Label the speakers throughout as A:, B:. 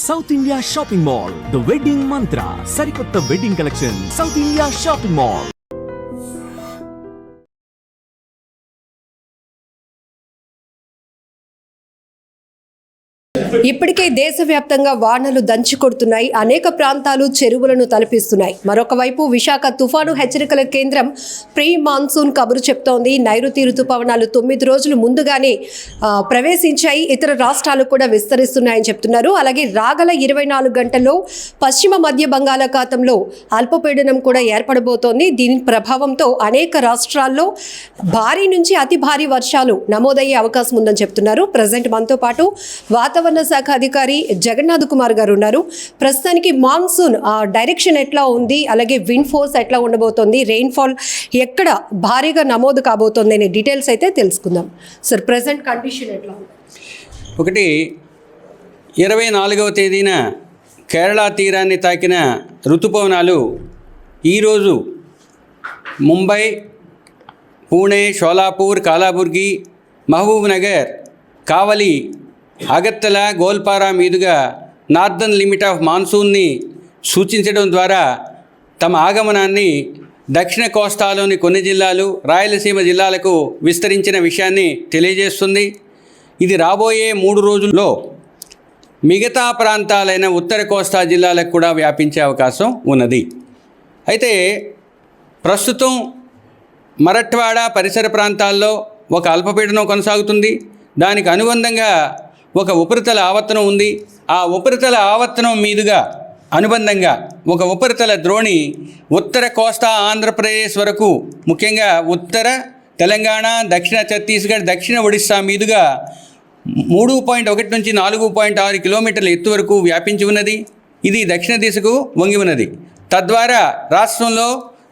A: South India shopping mall, the wedding మంత్ర, సరికొత్త wedding collection, south India shopping mall.
B: ఇప్పటికే దేశవ్యాప్తంగా వానలు దంచి కొడుతున్నాయి. అనేక ప్రాంతాలు చెరువులను తలపిస్తున్నాయి. మరొక వైపు విశాఖ తుఫాను హెచ్చరికల కేంద్రం ప్రీ మాన్సూన్ కబురు చెప్తోంది. నైరుతి రుతుపవనాలు 9 రోజులు ముందుగానే ప్రవేశించాయి. ఇతర రాష్ట్రాలు కూడా విస్తరిస్తున్నాయని చెప్తున్నారు. అలాగే రాగల 24 గంటల్లో పశ్చిమ మధ్య బంగాళాఖాతంలో అల్పపీడనం కూడా ఏర్పడబోతోంది. దీని ప్రభావంతో అనేక రాష్ట్రాల్లో భారీ నుంచి అతి భారీ వర్షాలు నమోదయ్యే అవకాశం ఉందని చెప్తున్నారు. ప్రజెంట్ మనతో పాటు వాతావరణ శాఖ అధికారి జగన్నాథ్ కుమార్ గారు ఉన్నారు. ప్రస్తుతానికి మాన్సూన్ డైరెక్షన్ ఎట్లా ఉంది, అలాగే విండ్ ఫోర్స్ ఎట్లా ఉండబోతోంది, రెయిన్ఫాల్ ఎక్కడ భారీగా నమోదు కాబోతోంది అనే డీటెయిల్స్ అయితే తెలుసుకుందాం. సార్, ప్రజెంట్ కండిషన్ ఎట్లా ఉంది?
C: ఒకటి 24వ తేదీన కేరళ తీరాన్ని తాకిన ఋతుపవనాలు ఈరోజు ముంబై, పూణే, షోలాపూర్, కాలాబుర్గి, మహబూబ్ నగర్, కావలి, అగర్తల, గోల్పారా మీదుగా నార్దర్న్ లిమిట్ ఆఫ్ మాన్సూన్ని సూచించడం ద్వారా తమ ఆగమనాన్ని దక్షిణ కోస్తాలోని కొన్ని జిల్లాలు, రాయలసీమ జిల్లాలకు విస్తరించిన విషయాన్ని తెలియజేస్తుంది. ఇది రాబోయే 3 రోజుల్లో మిగతా ప్రాంతాలైన ఉత్తర కోస్తా జిల్లాలకు కూడా వ్యాపించే అవకాశం ఉన్నది. అయితే ప్రస్తుతం మరఠ్వాడ పరిసర ప్రాంతాల్లో ఒక అల్పపీడనం కొనసాగుతుంది. దానికి అనుబంధంగా ఒక ఉపరితల ఆవర్తనం ఉంది. ఆ ఉపరితల ఆవర్తనం మీదుగా అనుబంధంగా ఒక ఉపరితల ద్రోణి ఉత్తర కోస్తా ఆంధ్రప్రదేశ్ వరకు, ముఖ్యంగా ఉత్తర తెలంగాణ, దక్షిణ ఛత్తీస్గఢ్, దక్షిణ ఒడిస్సా మీదుగా 3.1 నుంచి 4.6 కిలోమీటర్ల ఎత్తు వరకు వ్యాపించి ఉన్నది. ఇది దక్షిణ దిశకు వంగి ఉన్నది. తద్వారా రాష్ట్రంలో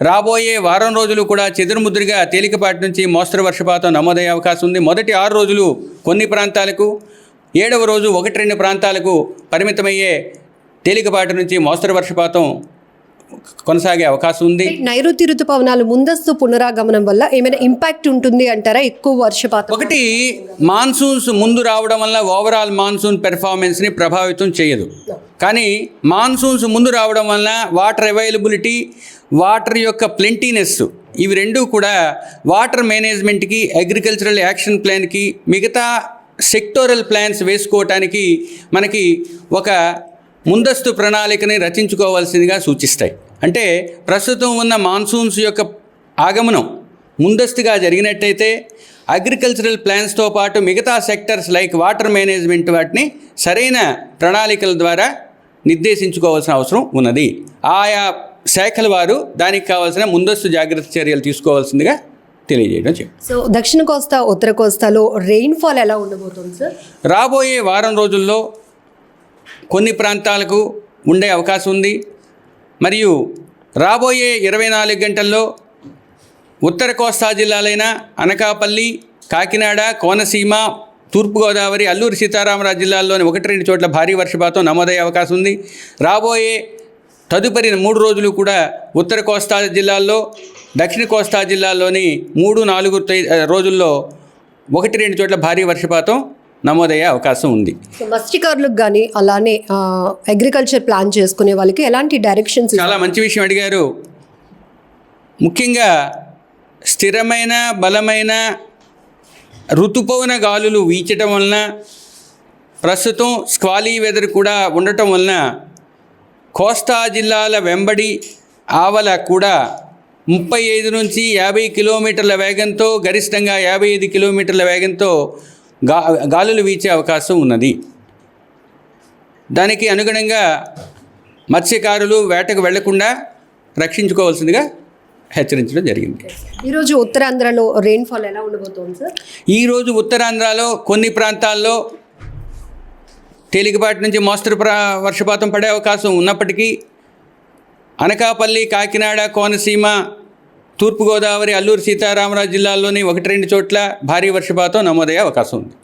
C: రాబోయే వారం రోజులు కూడా చెదురుముద్దురుగా తేలికపాటి నుంచి మోస్తరు వర్షపాతం నమోదయ్యే అవకాశం ఉంది. మొదటి 6 రోజులు కొన్ని ప్రాంతాలకు, 7వ రోజు 1-2 ప్రాంతాలకు పరిమితమయ్యే తేలికపాటి నుంచి మోస్తరు వర్షపాతం కొనసాగే అవకాశం ఉంది.
B: నైరుతి ఋతుపవనాలు ముందస్తు పునరాగమనం వల్ల ఏమైనా ఇంపాక్ట్ ఉంటుంది అంటారా? ఎక్కువ వర్షపాతం
C: ఒకటి, మాన్సూన్స్ ముందు రావడం వల్ల ఓవరాల్ మాన్సూన్ పెర్ఫార్మెన్స్ని ప్రభావితం చేయదు. కానీ మాన్సూన్స్ ముందు రావడం వల్ల వాటర్ అవైలబిలిటీ, వాటర్ యొక్క ప్లెంటీనెస్, ఇవి రెండూ కూడా వాటర్ మేనేజ్మెంట్కి, అగ్రికల్చరల్ యాక్షన్ ప్లాన్కి, మిగతా సెక్టోరల్ ప్లాన్స్ వేసుకోవటానికి మనకి ఒక ముందస్తు ప్రణాళికని రచించుకోవాల్సిందిగా సూచిస్తాయి. అంటే ప్రస్తుతం ఉన్న మాన్సూన్స్ యొక్క ఆగమనం ముందస్తుగా జరిగినట్టయితే అగ్రికల్చరల్ ప్లాన్స్తో పాటు మిగతా సెక్టర్స్ లైక్ వాటర్ మేనేజ్మెంట్ వాటిని సరైన ప్రణాళికల ద్వారా నిర్దేశించుకోవాల్సిన అవసరం ఉన్నది. ఆయా శాఖల వారు దానికి కావాల్సిన ముందస్తు జాగ్రత్త చర్యలు తీసుకోవాల్సిందిగా తెలియజేయడం చెప్పి.
B: సో దక్షిణ కోస్తా, ఉత్తర కోస్తాలో రెయిన్ఫాల్ ఎలా ఉండబోతుంది సార్?
C: రాబోయే వారం రోజుల్లో కొన్ని ప్రాంతాలకు ఉండే అవకాశం ఉంది. మరియు రాబోయే 24 గంటల్లో ఉత్తర కోస్తా జిల్లాలైన అనకాపల్లి, కాకినాడ, కోనసీమ, తూర్పుగోదావరి, అల్లూరి సీతారామరాజు జిల్లాల్లోని 1-2 చోట్ల భారీ వర్షపాతం నమోదయ్యే అవకాశం ఉంది. రాబోయే తదుపరి 3 రోజులు కూడా ఉత్తర కోస్తా జిల్లాల్లో, దక్షిణ కోస్తా జిల్లాల్లోని 3-4 రోజుల్లో 1-2 చోట్ల భారీ వర్షపాతం నమోదయ్యే అవకాశం ఉంది.
B: మత్స్యకారులకు కానీ అలానే అగ్రికల్చర్ ప్లాన్ చేసుకునే వాళ్ళకి ఎలాంటి డైరెక్షన్స్?
C: చాలా మంచి విషయం అడిగారు. ముఖ్యంగా స్థిరమైన బలమైన ఋతుపవన గాలులు వీచటం వలన, ప్రస్తుతం స్క్వాలీ వెదర్ కూడా ఉండటం వలన కోస్తా జిల్లాల వెంబడి ఆవల కూడా 35 నుంచి 50 కిలోమీటర్ల వేగంతో, గరిష్టంగా 55 కిలోమీటర్ల వేగంతో గాలులు వీచే అవకాశం ఉన్నది. దానికి అనుగుణంగా మత్స్యకారులు వేటకు వెళ్లకుండా రక్షించుకోవాల్సిందిగా హెచ్చరించడం జరిగింది.
B: ఈరోజు ఉత్తరాంధ్రలో రెయిన్ఫాల్ ఎలా ఉండబోతోంది సార్?
C: ఈరోజు ఉత్తరాంధ్రలో కొన్ని ప్రాంతాల్లో తేలికపాటి నుంచి మోస్తరు వర్షపాతం పడే అవకాశం ఉన్నప్పటికీ అనకాపల్లి, కాకినాడ, కోనసీమ, తూర్పుగోదావరి, అల్లూరి సీతారామరాజు జిల్లాల్లోని 1-2 చోట్ల భారీ వర్షపాతం నమోదయ్యే అవకాశం ఉంది.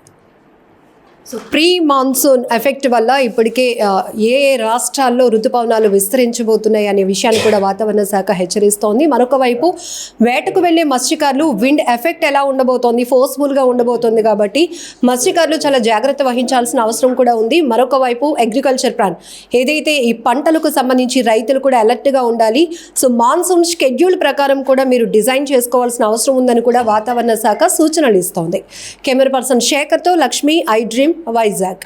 B: సో ప్రీ మాన్సూన్ ఎఫెక్ట్ వల్ల ఇప్పటికే ఏ ఏ రాష్ట్రాల్లో ఋతుపవనాలు విస్తరించబోతున్నాయి అనే విషయాన్ని కూడా వాతావరణ శాఖ హెచ్చరిస్తోంది. మరొక వైపు వేటకు వెళ్లే మత్స్యకారులు విండ్ ఎఫెక్ట్ ఎలా ఉండబోతోంది, ఫోర్స్ఫుల్గా ఉండబోతోంది కాబట్టి మత్స్యకారులు చాలా జాగ్రత్త వహించాల్సిన అవసరం కూడా ఉంది. మరొక వైపు అగ్రికల్చర్ ప్లాన్ ఏదైతే ఈ పంటలకు సంబంధించి రైతులు కూడా అలర్ట్గా ఉండాలి. సో మాన్సూన్ షెడ్యూల్ ప్రకారం కూడా మీరు డిజైన్ చేసుకోవాల్సిన అవసరం ఉందని కూడా వాతావరణ శాఖ సూచనలు ఇస్తోంది. కెమెరా పర్సన్ శేఖర్తో లక్ష్మి, ఐ డ్రీమ్, వైజాగ్.